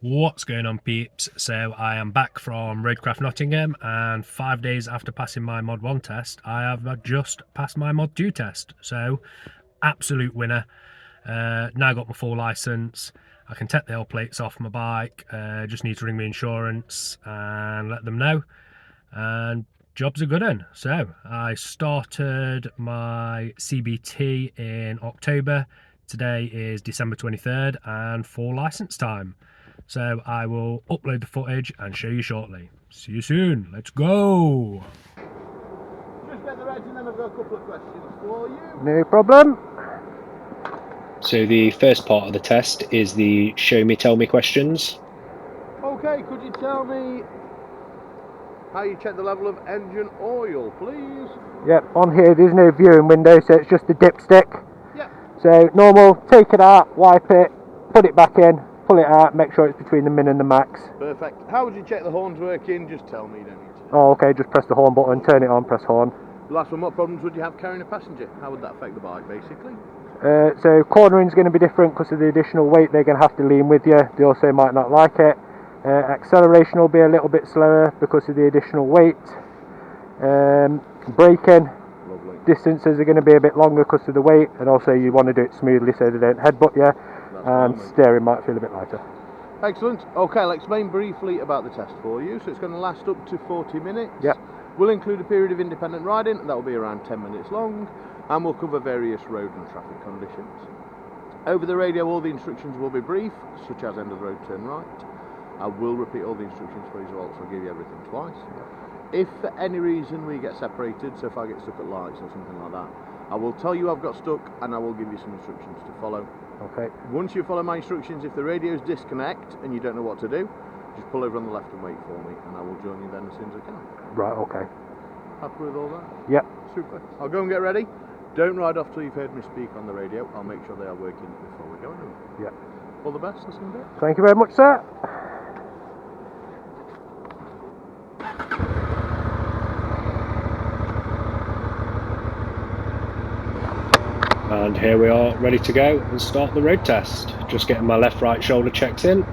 What's going on, peeps? So I am back from Roadcraft Nottingham, and 5 days after passing my Mod 1 test, I have just passed my Mod 2 test. So absolute winner. Now got my full licence. I can take the old plates off my bike. Just need to ring my insurance and let them know, and job's a good one. So I started my CBT in October. Today is December 23rd and full licence time. So I will upload the footage and show you shortly. See you soon. Let's go. Just get the reg and then I've got a couple of questions for you. No problem. So the first part of the test is the show me, tell me questions. Okay, could you tell me how you check the level of engine oil, please? Yep, on here there's no viewing window, so it's just a dipstick. Yep. So normal, take it out, wipe it, put it back in, pull it out, make sure it's between the min and the max. Perfect. How would you check the horns working? Just tell me, you don't need to. Oh, okay, just press the horn button, turn it on, press horn. Last one, what problems would you have carrying a passenger? How would that affect the bike, basically? So cornering's going to be different because of the additional weight. They're going to have to lean with you. They also might not like it. Acceleration will be a little bit slower because of the additional weight. Braking Lovely. distances are going to be a bit longer because of the weight, and also you want to do it smoothly so they don't headbutt you. And steering might feel a bit lighter. Excellent. Okay, I'll explain briefly about the test for you. So it's going to last up to 40 minutes. Yep. We'll include a period of independent riding, that will be around 10 minutes long, and we'll cover various road and traffic conditions. Over the radio, all the instructions will be brief, such as end of the road, turn right. I will repeat all the instructions for you as well, so I'll give you everything twice. If for any reason we get separated, so if I get stuck at lights or something like that, I will tell you I've got stuck and I will give you some instructions to follow. Okay. Once you follow my instructions, if the radios disconnect and you don't know what to do, just pull over on the left and wait for me, and I will join you then as soon as I can. Right, okay. Happy with all that? Yep. Super. I'll go and get ready. Don't ride off till you've heard me speak on the radio. I'll make sure they are working before we go anywhere. Yep. All the best. That's going to be it. Thank you very much, sir. And here we are, ready to go and start the road test. Just getting my left right shoulder checked in.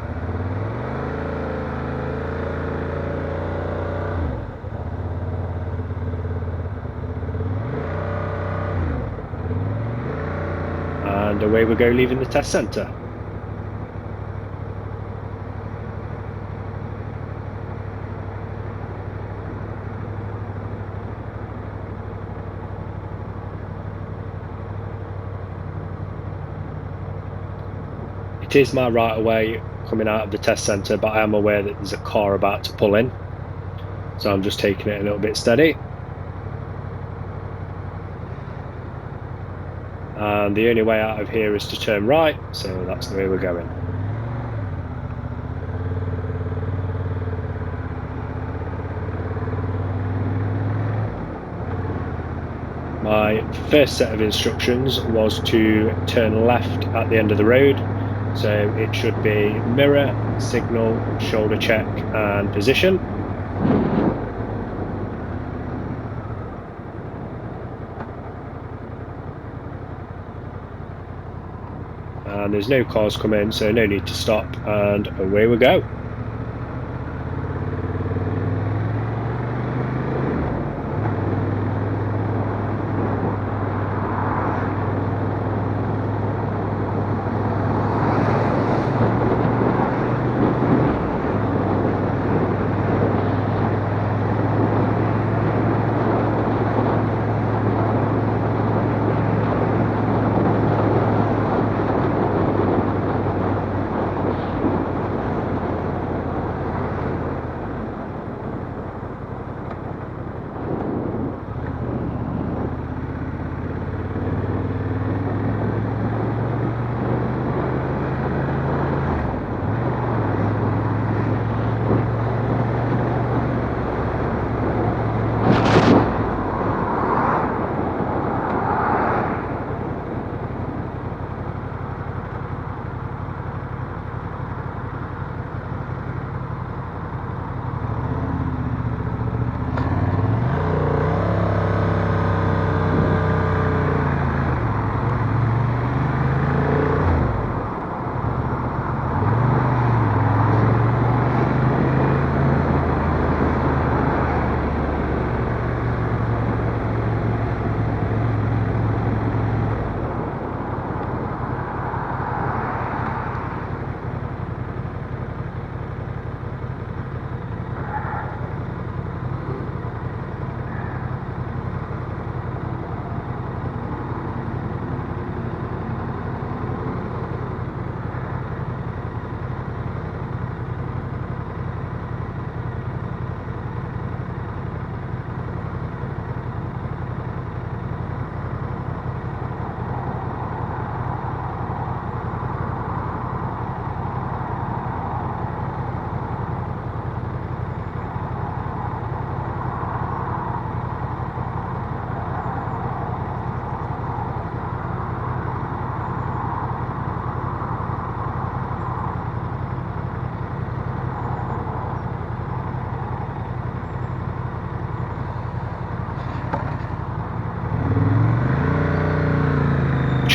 And away we go, leaving the test centre. It is my right of way coming out of the test centre, but I am aware that there's a car about to pull in, so I'm just taking it a little bit steady. And the only way out of here is to turn right, so that's the way we're going. My first set of instructions was to turn left at the end of the road, so it should be mirror, signal, shoulder check and position. And there's no cars coming, so no need to stop, and away we go.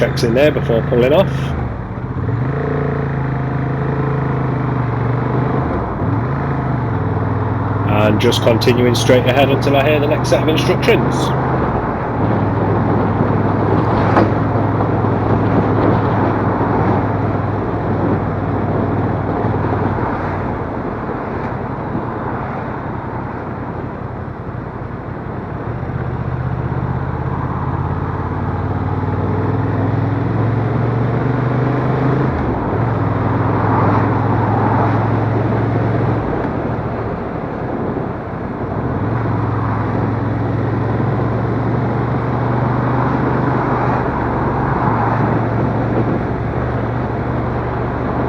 checks in there before pulling off. And just continuing straight ahead until I hear the next set of instructions.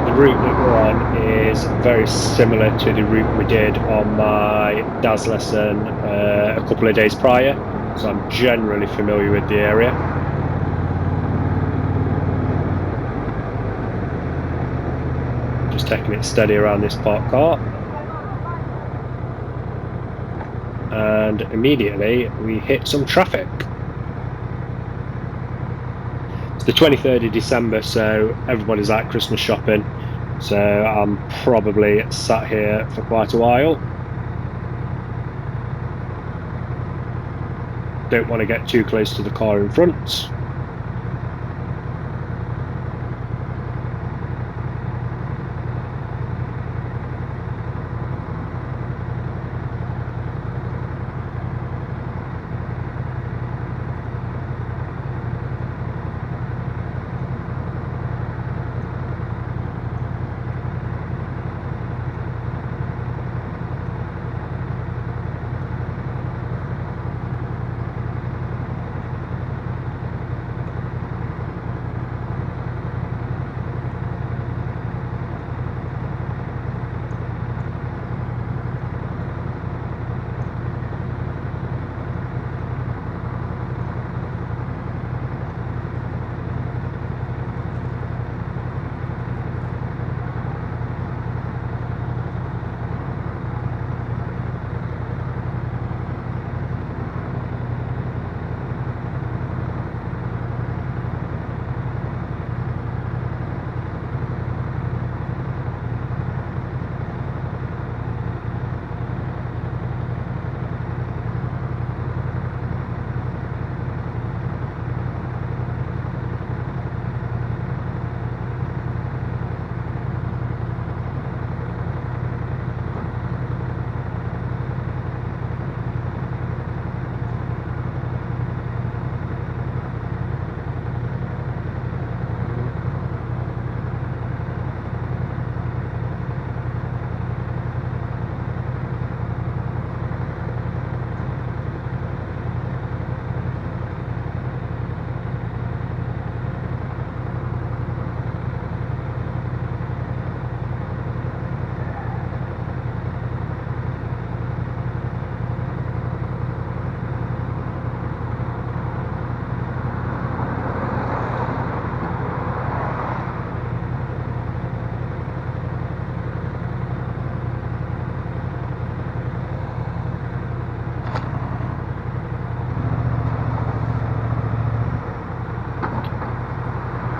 The route that we're on is very similar to the route we did on my DAS lesson a couple of days prior, so I'm generally familiar with the area. Just taking it steady around this parked car, and immediately we hit some traffic. It's the 23rd of December, so everybody's out Christmas shopping, so I'm probably sat here for quite a while. Don't want to get too close to the car in front.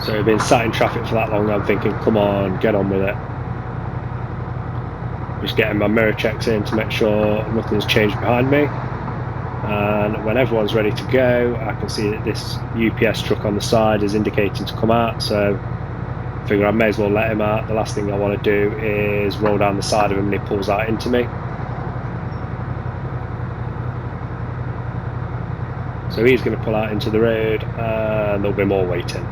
So I've been sat in traffic for that long, I'm thinking, come on, get on with it. Just getting my mirror checks in to make sure nothing's changed behind me. And when everyone's ready to go, I can see that this UPS truck on the side is indicating to come out, so I figure I may as well let him out. The last thing I want to do is roll down the side of him and he pulls out into me. So he's going to pull out into the road and there'll be more waiting.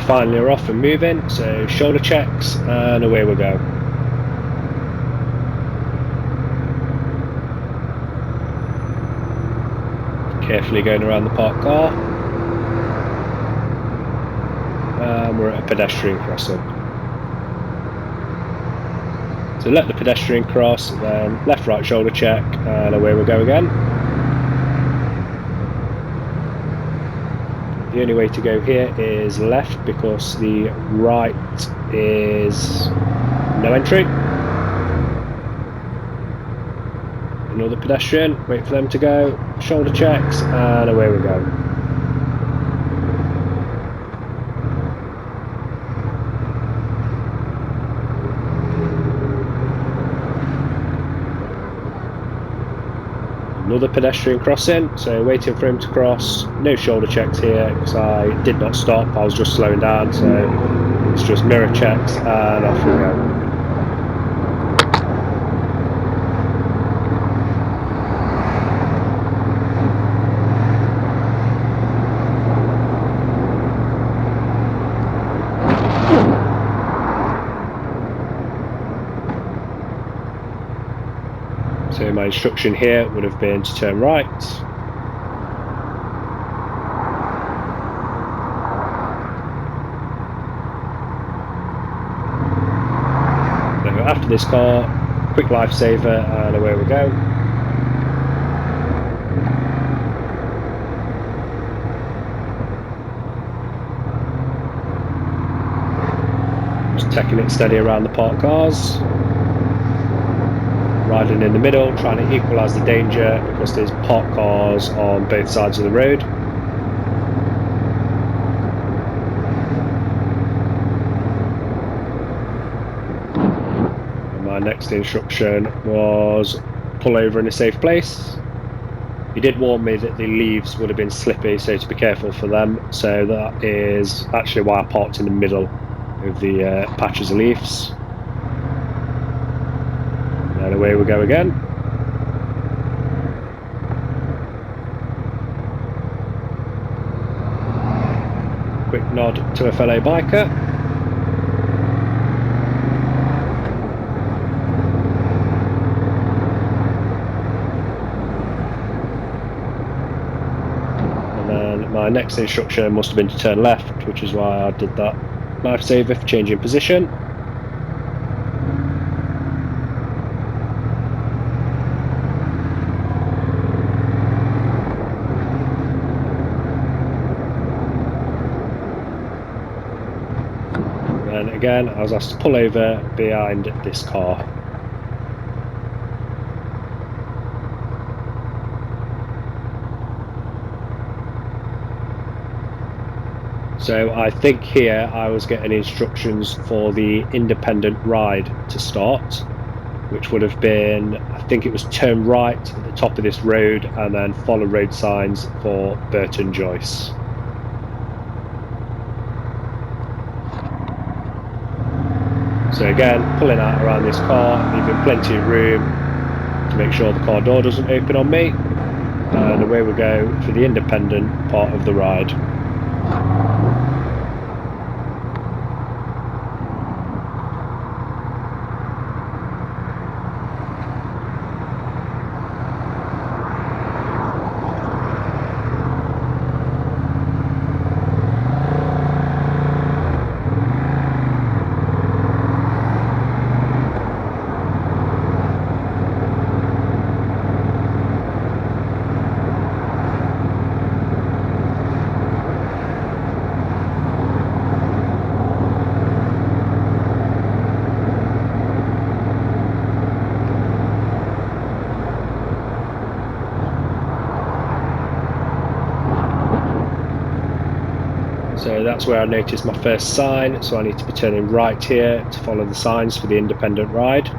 finally are off and moving, so shoulder checks and away we go. Carefully going around the parked car. And we're at a pedestrian crossing. So let the pedestrian cross, then left right shoulder check, and away we go again. The only way to go here is left because the right is no entry. Another pedestrian, wait for them to go, shoulder checks, and away we go. Another pedestrian crossing, so waiting for him to cross. No shoulder checks here because I did not stop, I was just slowing down, so it's just mirror checks and off we go. So my instruction here would have been to turn right. So after this car, quick lifesaver and away we go. Just taking it steady around the parked cars. Riding in the middle, trying to equalise the danger because there's parked cars on both sides of the road. And my next instruction was pull over in a safe place. He did warn me that the leaves would have been slippy, so to be careful for them. So that is actually why I parked in the middle of the patches of leaves. And away we go again. Quick nod to a fellow biker. And then my next instruction must have been to turn left, which is why I did that lifesaver for changing position. And again, I was asked to pull over behind this car. So I think here I was getting instructions for the independent ride to start, which would have been, I think it was turn right at the top of this road and then follow road signs for Burton Joyce. So again, pulling out around this car, leaving plenty of room to make sure the car door doesn't open on me. And away we go for the independent part of the ride. So that's where I noticed my first sign, so I need to be turning right here to follow the signs for the independent ride.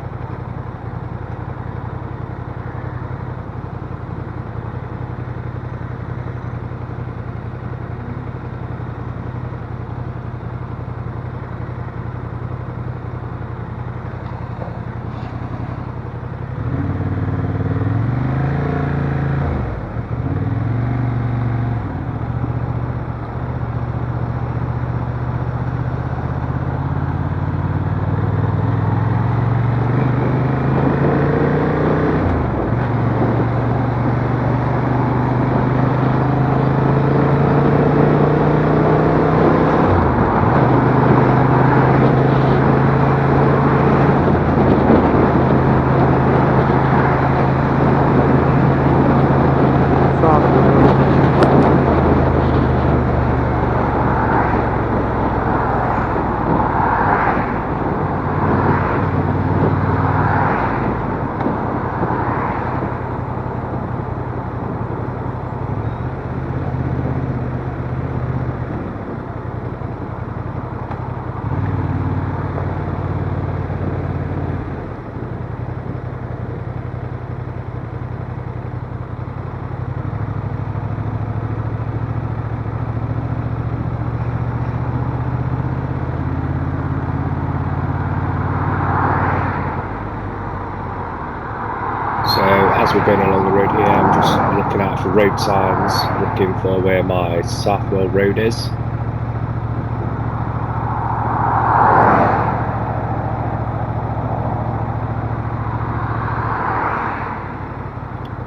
road here. I'm just looking out for road signs, looking for where my Southwell Road is.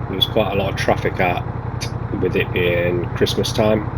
There's quite a lot of traffic out with it being Christmas time.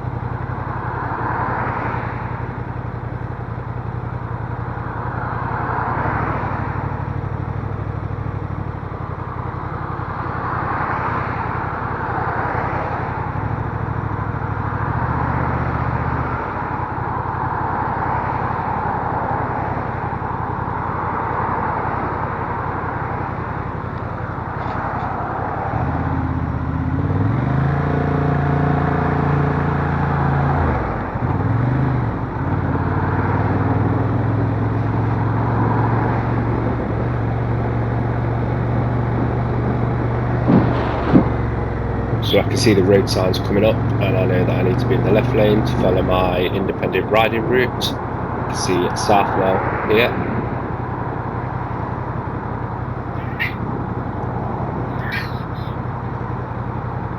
So I can see the road signs coming up, and I know that I need to be in the left lane to follow my independent riding route. I can see Southwell here.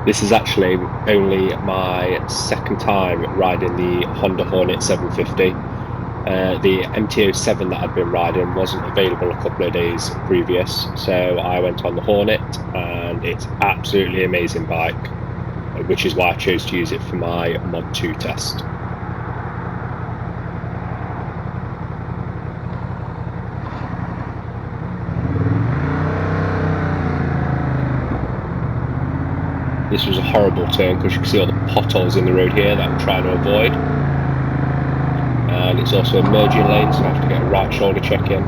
This is actually only my second time riding the Honda Hornet 750. The MT-07 that I'd been riding wasn't available a couple of days previous, so I went on the Hornet, and it's absolutely amazing bike, which is why I chose to use it for my Mod 2 test. This was a horrible turn because you can see all the potholes in the road here that I'm trying to avoid. And it's also a merging lane, so I have to get a right shoulder check in.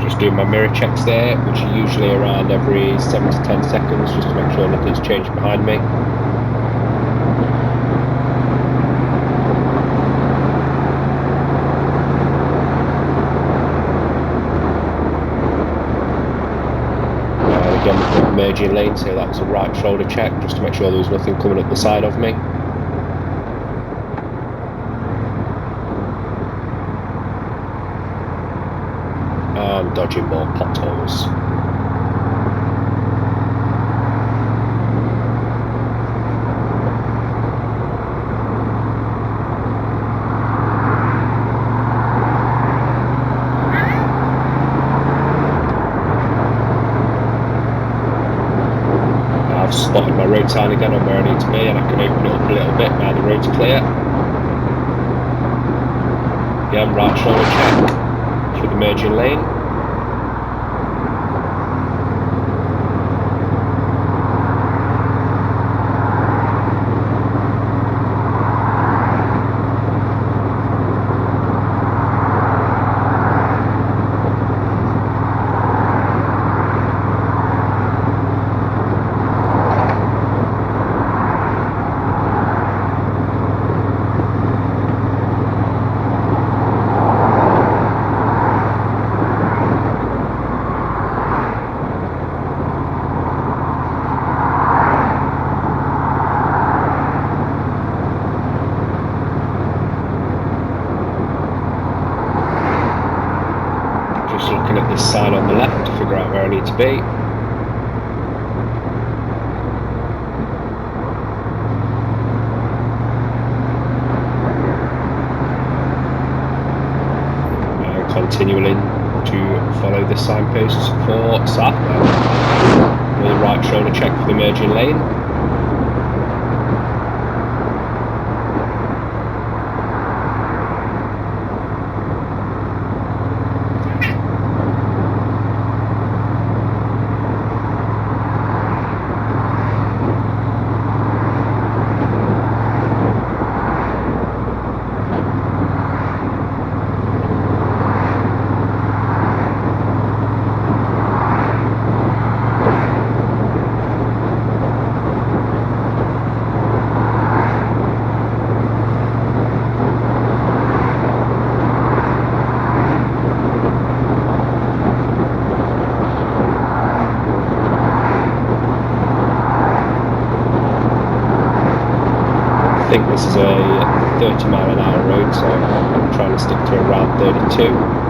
Just doing my mirror checks there, which are usually around every 7 to 10 seconds, just to make sure nothing's changed behind me. Again, we've got a merging lane, so that was a right shoulder check, just to make sure there was nothing coming up the side of me. And dodging more potholes. I've spotted my road sign again on where I need to be, and I can open it up a little bit now the road's clear. Again, right shoulder check through the merging lane. Looking at this sign on the left to figure out where I need to be. And continuing to follow the signposts for Southwell. With a right shoulder check for the merging lane. think this is a 30-mile-an-hour road, so I'm trying to stick to around 32.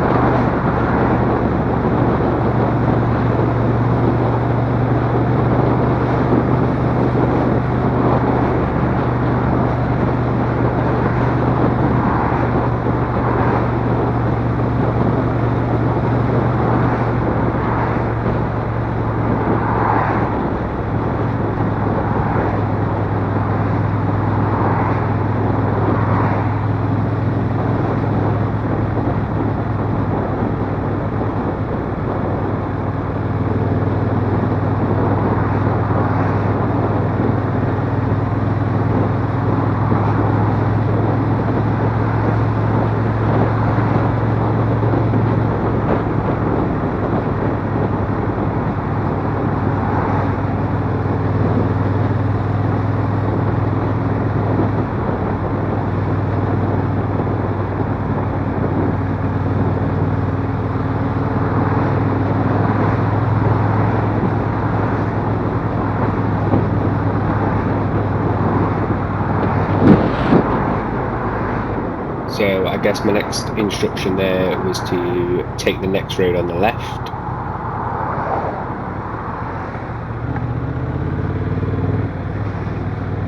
So I guess my next instruction there was to take the next road on the left.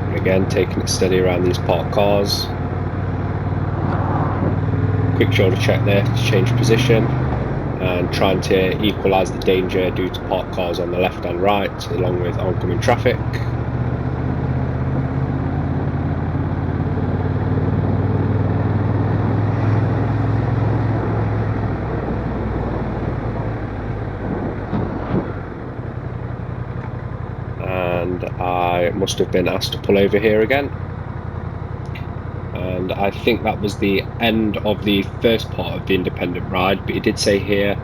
And again, taking it steady around these parked cars. Quick shoulder check there to change position, and trying to equalise the danger due to parked cars on the left and right, along with oncoming traffic. And I must have been asked to pull over here again, and I think that was the end of the first part of the independent ride. But it did say here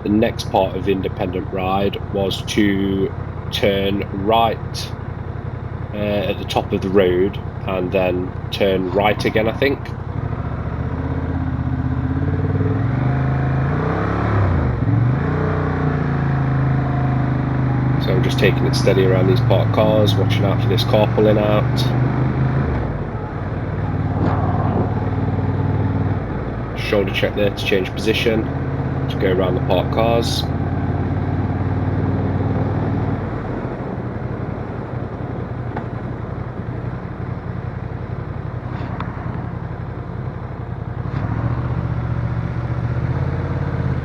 the next part of the independent ride was to turn right at the top of the road and then turn right again, I think. So I'm just taking it steady around these parked cars, watching out for this car pulling out. Shoulder check there to change position, to go around the parked cars.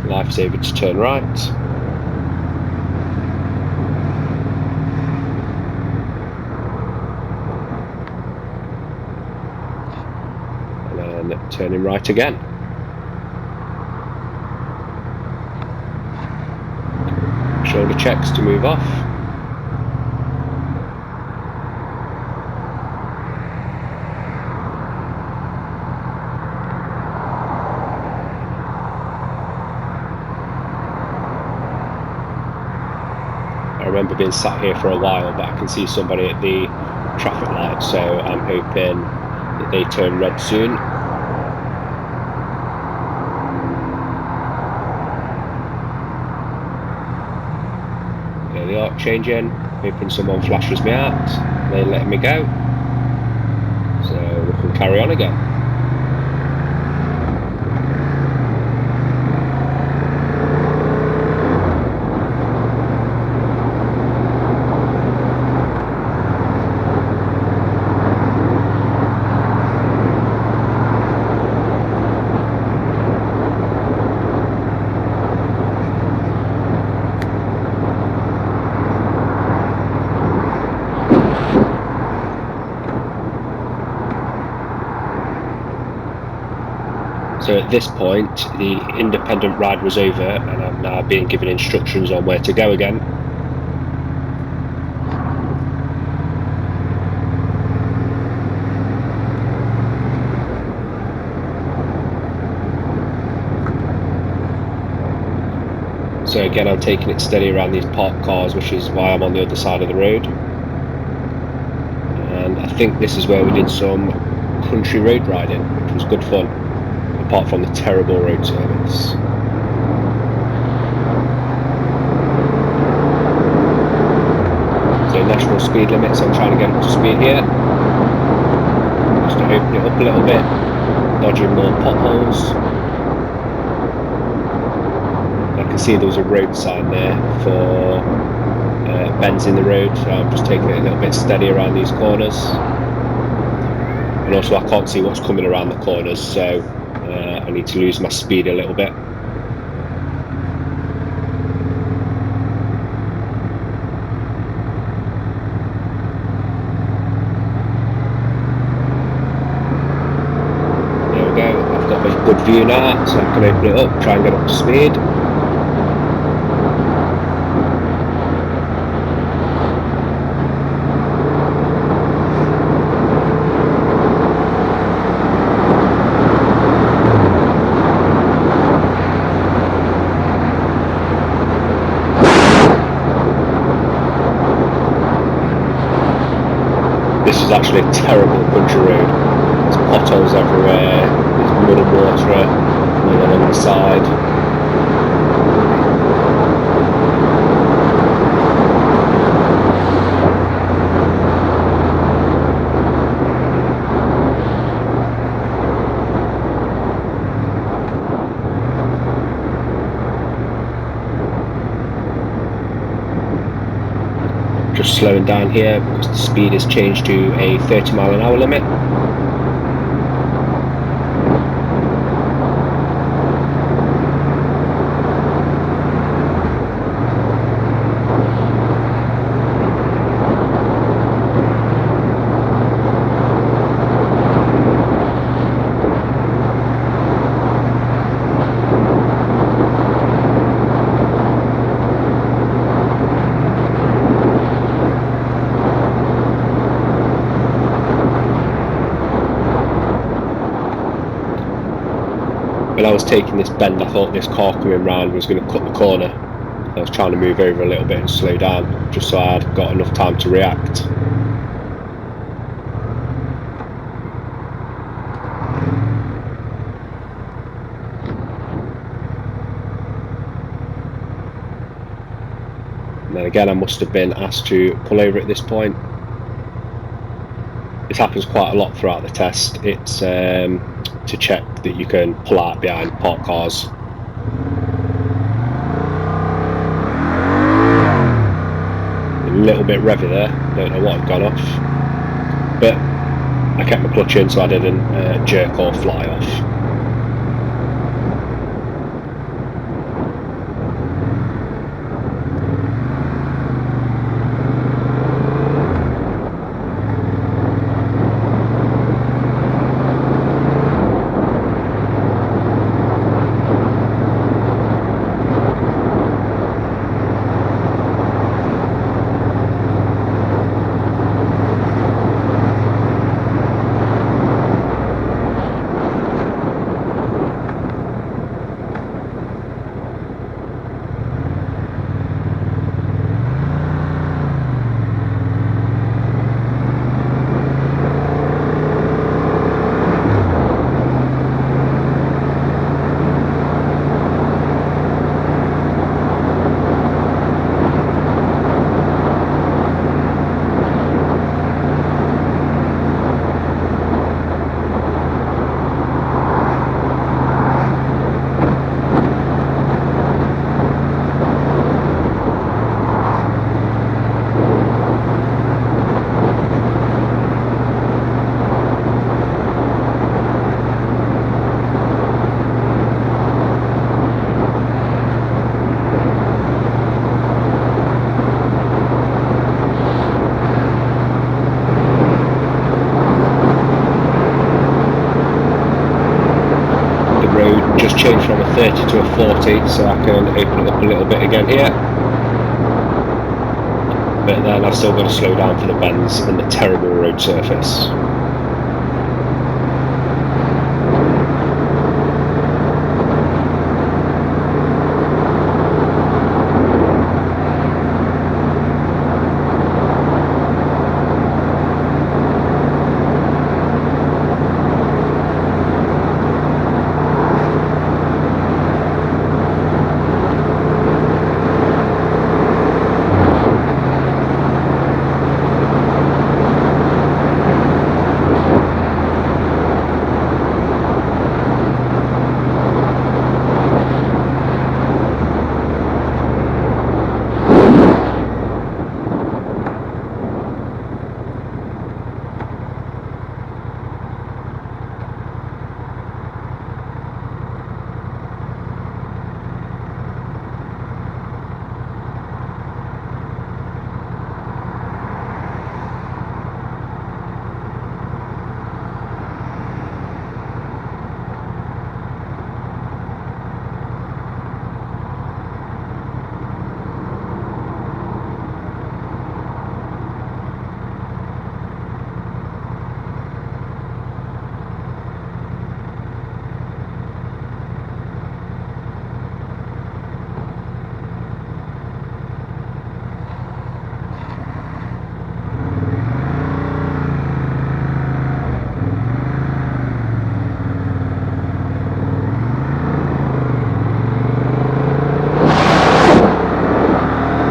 Lifesaver to turn right. And then turning right again. Shoulder checks to move off. I remember being sat here for a while, but I can see somebody at the traffic light, so I'm hoping that they turn red soon. There they are, changing, hoping someone flashes me out, they're letting me go, so we can carry on again. So at this point, the independent ride was over, and I'm now being given instructions on where to go again. So again, I'm taking it steady around these parked cars, which is why I'm on the other side of the road. And I think this is where we did some country road riding, which was good fun, apart from the terrible road service. So national speed limits, I'm trying to get up to speed here. just to open it up a little bit, dodging more potholes. I can see there was a road sign there for bends in the road, so I'm just taking it a little bit steady around these corners. And also I can't see what's coming around the corners, so I need to lose my speed a little bit. There we go, I've got a good view now, so I can open it up, try and get up to speed. This is actually a terrible country road. There's potholes everywhere, there's mud and water all along the side. Just slowing down here because the speed has changed to a 30-mile-an-hour limit. When I was taking this bend, I thought this car coming round was going to cut the corner. I was trying to move over a little bit and slow down, just so I'd got enough time to react. And then again, I must have been asked to pull over at this point. This happens quite a lot throughout the test. It's to check that you can pull out behind parked cars. A little bit revvy there, don't know what had gone off, but I kept my clutch in so I didn't jerk or fly off. Just changed from a 30 to a 40, so I can open it up a little bit again here. But then I've still got to slow down for the bends and the terrible road surface.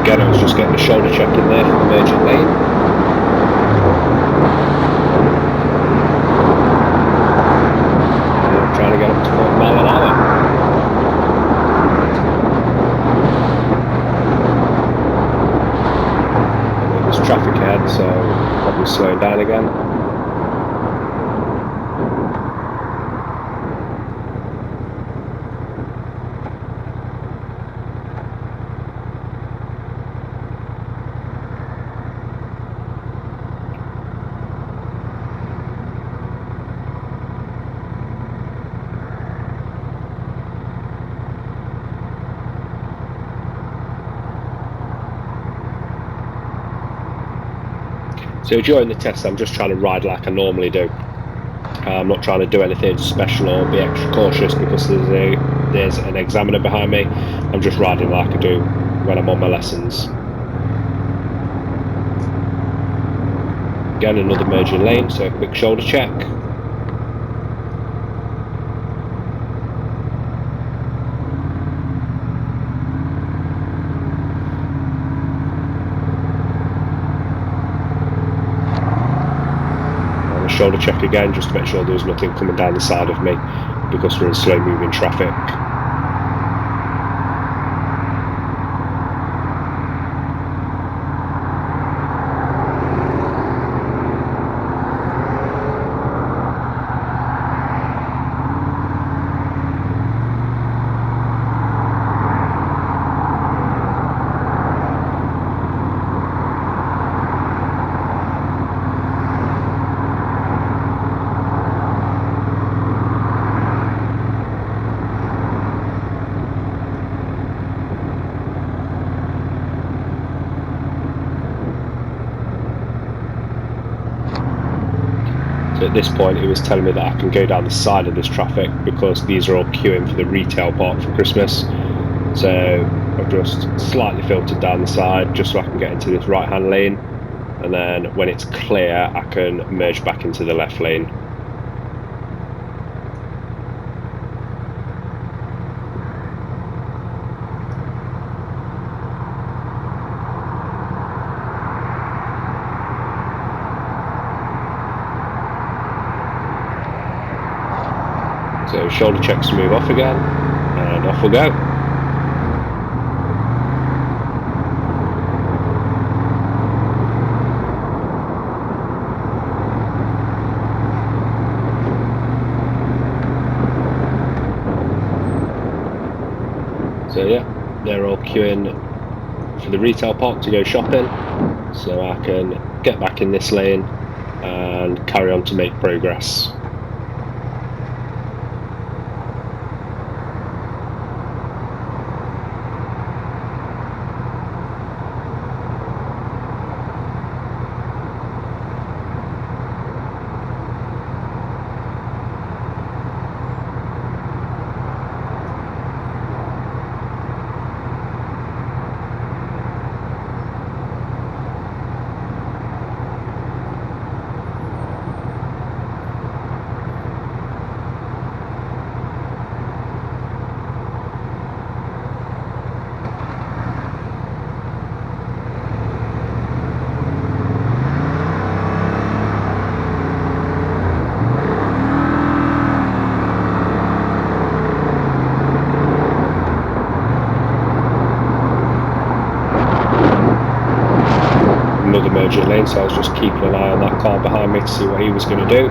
Again, I was just getting a shoulder check in there for the merging lane. Trying to get up to 40 mile an hour. And then there's traffic ahead, so probably slowing down again. So during the test, I'm just trying to ride like I normally do. I'm not trying to do anything special or be extra cautious because there's an examiner behind me. I'm just riding like I do when I'm on my lessons. Again, another merging lane, so a quick shoulder check. Shoulder check again just to make sure there was nothing coming down the side of me because we're in slow moving traffic. So at this point it was telling me that I can go down the side of this traffic because these are all queuing for the retail park for Christmas. So I've just slightly filtered down the side just so I can get into this right hand lane, and then when it's clear I can merge back into the left lane. So shoulder checks to move off again, and off we'll go. So yeah, they're all queuing for the retail park to go shopping, so I can get back in this lane and carry on to make progress. Another merging lane, so I was just keeping an eye on that car behind me to see what he was going to do.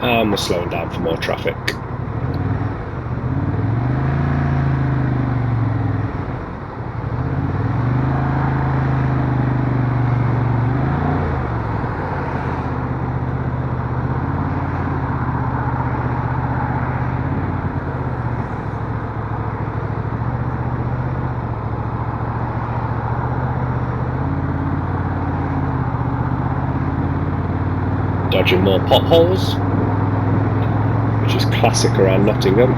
And we're slowing down for more traffic. Dodging more potholes, which is classic around Nottingham.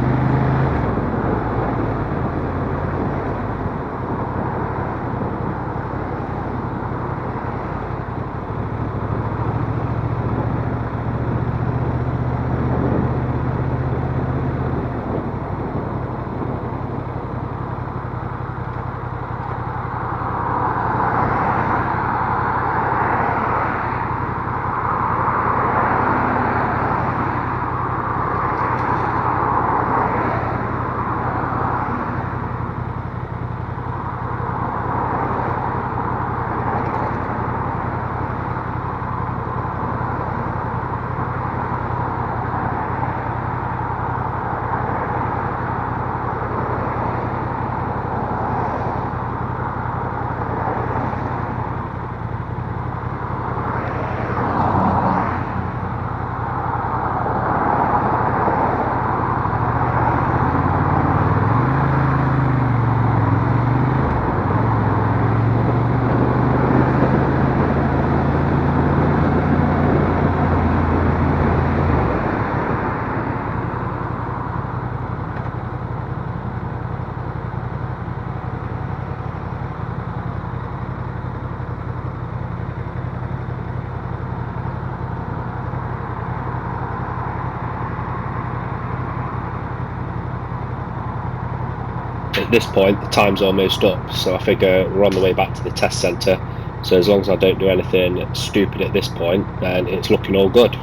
at this point the time's almost up, so I figure we're on the way back to the test centre, so as long as I don't do anything stupid at this point, then it's looking all good.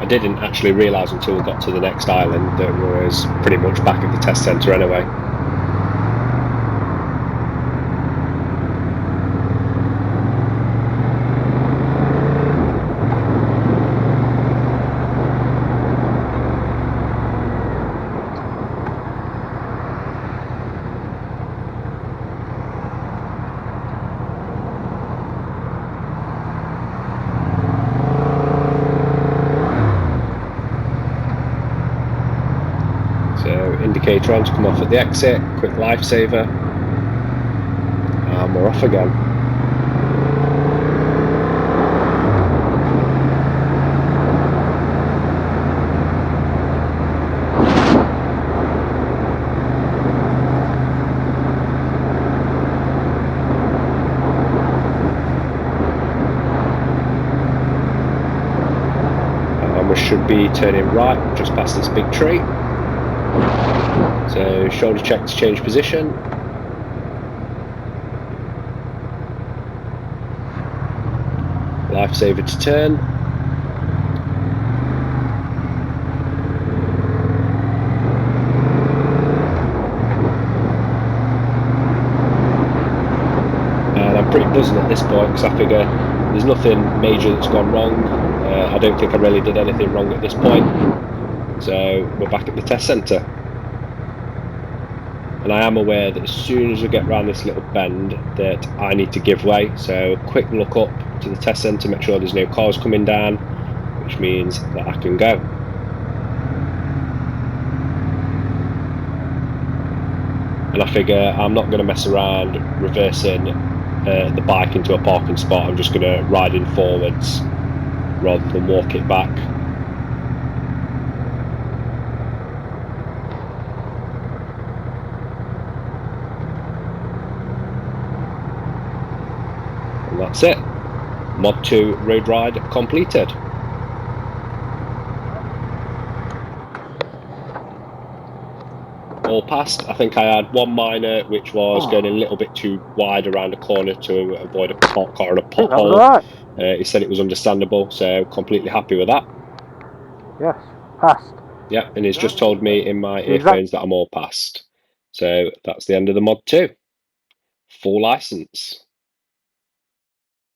I didn't actually realise until we got to the next island that we was pretty much back at the test centre anyway. So indicator on to come off at the exit, quick lifesaver, and we're off again. And we should be turning right just past this big tree. So shoulder check to change position. Lifesaver to turn. And I'm pretty buzzing at this point because I figure there's nothing major that's gone wrong. I don't think I really did anything wrong at this point. So we're back at the test centre. And I am aware that as soon as I get round this little bend that I need to give way, so quick look up to the test centre, make sure there's no cars coming down, which means that I can go. And I figure I'm not going to mess around reversing the bike into a parking spot. I'm just going to ride in forwards rather than walk it back. And that's it. Mod 2 road ride completed. All passed. I think I had one minor which was going a little bit too wide around a corner to avoid a parked car and a pothole. Right. He said it was understandable, so completely happy with that. Yes, passed. Yeah, and he's just told me in my Exact- earphones that I'm all passed. So that's the end of the Mod 2. Full license.